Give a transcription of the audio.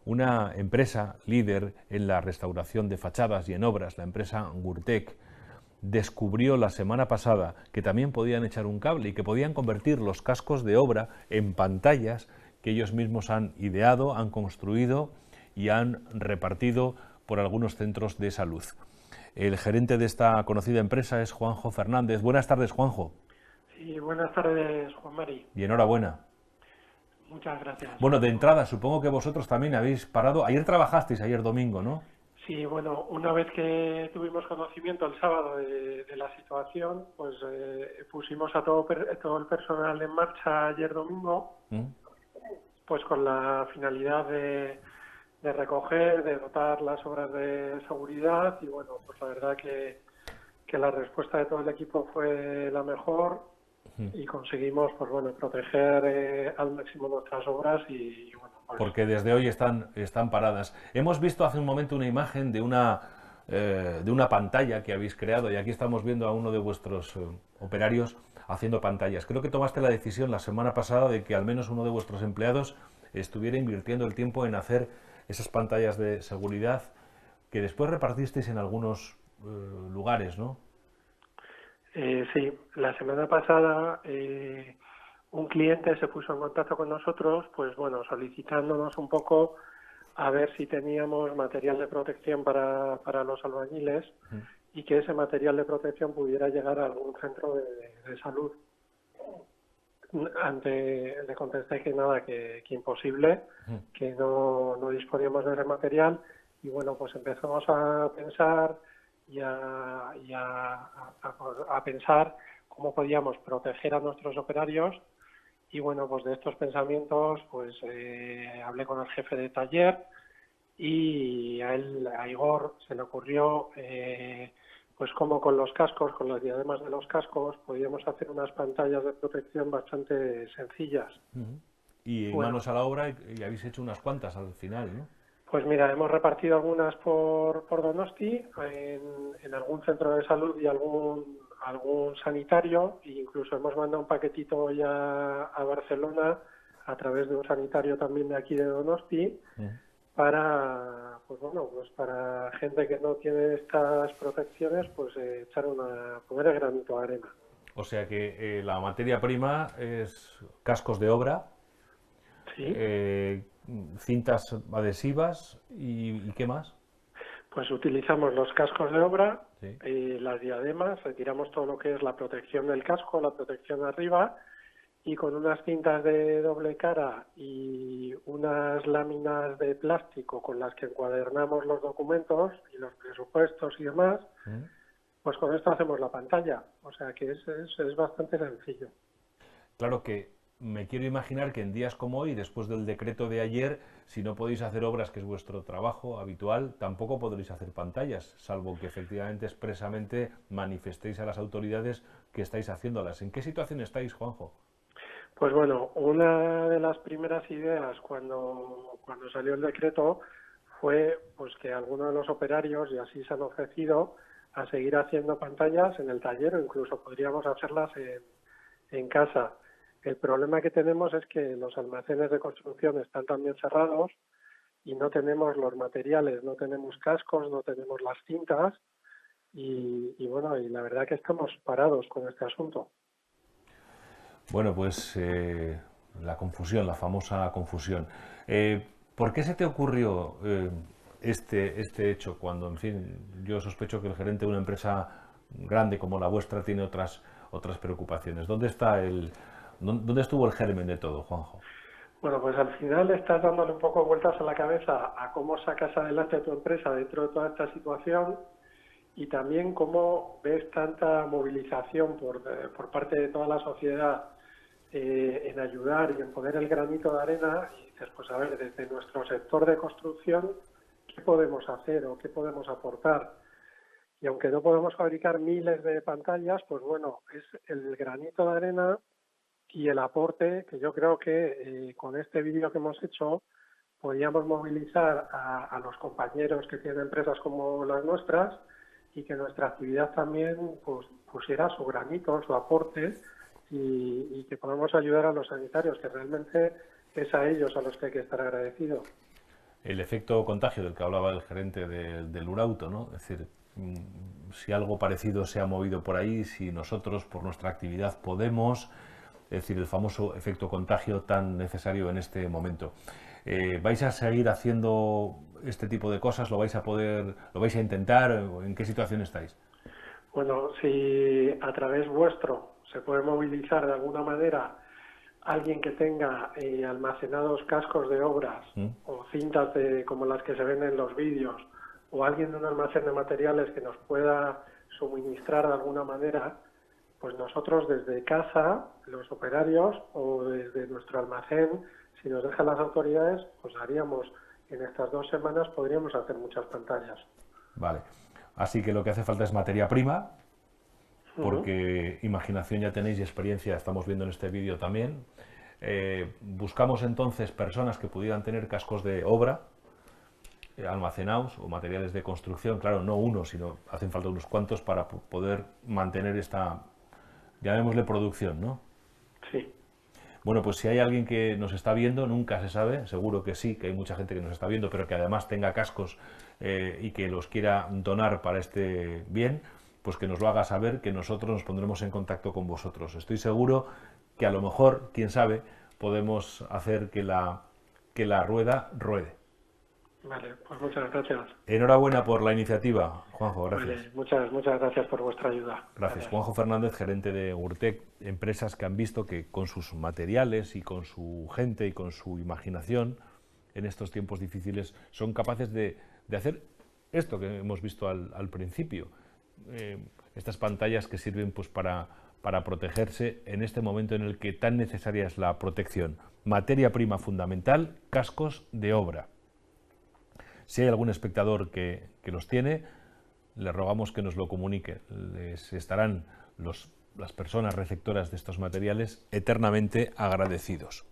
una empresa líder en la restauración de fachadas y en obras, la empresa Gurtec, descubrió la semana pasada que también podían echar un cable y que podían convertir los cascos de obra en pantallas que ellos mismos han ideado, han construido y han repartido por algunos centros de salud. El gerente de esta conocida empresa es Juanjo Fernández. Buenas tardes, Juanjo. Sí, buenas tardes, Juan Mari. Y enhorabuena. Muchas gracias. Bueno, de entrada, supongo que vosotros también habéis parado. Ayer trabajasteis, ayer domingo, ¿no? Sí, bueno, una vez que tuvimos conocimiento el sábado de la situación, pues pusimos a todo el personal en marcha ayer domingo, pues con la finalidad de recoger, de dotar las obras de seguridad y bueno, pues la verdad que la respuesta de todo el equipo fue la mejor y conseguimos, pues bueno, proteger al máximo nuestras obras y bueno, pues... Porque desde hoy están paradas. Hemos visto hace un momento una imagen de una pantalla que habéis creado y aquí estamos viendo a uno de vuestros operarios haciendo pantallas. Creo que tomaste la decisión la semana pasada de que al menos uno de vuestros empleados estuviera invirtiendo el tiempo en hacer esas pantallas de seguridad que después repartisteis en algunos lugares, ¿no? Sí, la semana pasada un cliente se puso en contacto con nosotros, pues bueno, solicitándonos un poco a ver si teníamos material de protección para los albañiles y que ese material de protección pudiera llegar a algún centro de salud. Le contesté que nada, que imposible, que no disponíamos de ese material y bueno, pues empezamos a pensar y a pensar cómo podíamos proteger a nuestros operarios y bueno, pues de estos pensamientos pues hablé con el jefe de taller y a Igor se le ocurrió pues como con los cascos, con las diademas de los cascos podíamos hacer unas pantallas de protección bastante sencillas. Y Bueno, manos a la obra y habéis hecho unas cuantas al final, ¿no? pues mira, hemos repartido algunas por Donosti, en algún centro de salud y algún sanitario, e incluso hemos mandado un paquetito ya a Barcelona a través de un sanitario también de aquí de Donosti, para, pues bueno, pues para gente que no tiene estas protecciones, pues poner el granito de arena. O sea que la materia prima es cascos de obra, Sí. cintas adhesivas y ¿qué más? Pues utilizamos los cascos de obra, Sí. las diademas, retiramos todo lo que es la protección del casco, la protección arriba, y con unas cintas de doble cara y unas láminas de plástico con las que encuadernamos los documentos y los presupuestos y demás, pues con esto hacemos la pantalla. O sea que es bastante sencillo. Claro que me quiero imaginar que en días como hoy, después del decreto de ayer, si no podéis hacer obras, que es vuestro trabajo habitual, tampoco podréis hacer pantallas, salvo que efectivamente expresamente manifestéis a las autoridades que estáis haciéndolas. ¿En qué situación estáis, Juanjo? Pues bueno, una de las primeras ideas cuando salió el decreto fue pues que algunos de los operarios, y así se han ofrecido, a seguir haciendo pantallas en el taller o incluso podríamos hacerlas en casa. El problema que tenemos es que los almacenes de construcción están también cerrados y no tenemos los materiales, no tenemos cascos, no tenemos las cintas y bueno, y la verdad que estamos parados con este asunto. Bueno, pues la confusión, la famosa confusión. ¿Por qué se te ocurrió este hecho cuando, en fin, yo sospecho que el gerente de una empresa grande como la vuestra tiene otras preocupaciones? ¿Dónde estuvo el germen de todo, Juanjo? Bueno, pues al final estás dándole un poco vueltas a la cabeza a cómo sacas adelante tu empresa dentro de toda esta situación y también cómo ves tanta movilización por parte de toda la sociedad en ayudar y en poner el granito de arena y dices, pues a ver, desde nuestro sector de construcción, ¿qué podemos hacer o qué podemos aportar? Y aunque no podemos fabricar miles de pantallas, pues bueno, es el granito de arena y el aporte que yo creo que con este vídeo que hemos hecho podíamos movilizar a los compañeros que tienen empresas como las nuestras y que nuestra actividad también pues, pusiera su granito, su aporte y que podamos ayudar a los sanitarios, que realmente es a ellos a los que hay que estar agradecidos. el efecto contagio del que hablaba el gerente del Urauto, ¿no? Es decir, si algo parecido se ha movido por ahí, si nosotros por nuestra actividad podemos, es decir, el famoso efecto contagio tan necesario en este momento. ¿Vais a seguir haciendo este tipo de cosas? ¿Lo vais a intentar? ¿En qué situación estáis? Bueno, si a través vuestro se puede movilizar de alguna manera alguien que tenga almacenados cascos de obras o cintas como las que se ven en los vídeos, o alguien de un almacén de materiales que nos pueda suministrar de alguna manera, pues nosotros desde casa, los operarios, o desde nuestro almacén, si nos dejan las autoridades, pues haríamos, en estas 2 semanas podríamos hacer muchas pantallas. Vale. Así que lo que hace falta es materia prima, porque imaginación ya tenéis y experiencia, estamos viendo en este vídeo también. Buscamos entonces personas que pudieran tener cascos de obra almacenados o materiales de construcción, claro, no uno, sino hacen falta unos cuantos para poder mantener esta, llamémosle, producción, ¿no? Sí. Bueno, pues si hay alguien que nos está viendo, nunca se sabe, seguro que sí, que hay mucha gente que nos está viendo, pero que además tenga cascos y que los quiera donar para este bien, pues que nos lo haga saber, que nosotros nos pondremos en contacto con vosotros. Estoy seguro que a lo mejor, quién sabe, podemos hacer que la rueda ruede. Vale, pues muchas gracias. Enhorabuena por la iniciativa, Juanjo, gracias. Vale, muchas gracias por vuestra ayuda. Gracias. Juanjo Fernández, gerente de Gurtec, empresas que han visto que con sus materiales y con su gente y con su imaginación en estos tiempos difíciles son capaces de hacer esto que hemos visto al principio. Estas pantallas que sirven pues para protegerse en este momento en el que tan necesaria es la protección. Materia prima fundamental, cascos de obra. Si hay algún espectador que los tiene, le rogamos que nos lo comunique. Les estarán las personas receptoras de estos materiales eternamente agradecidos.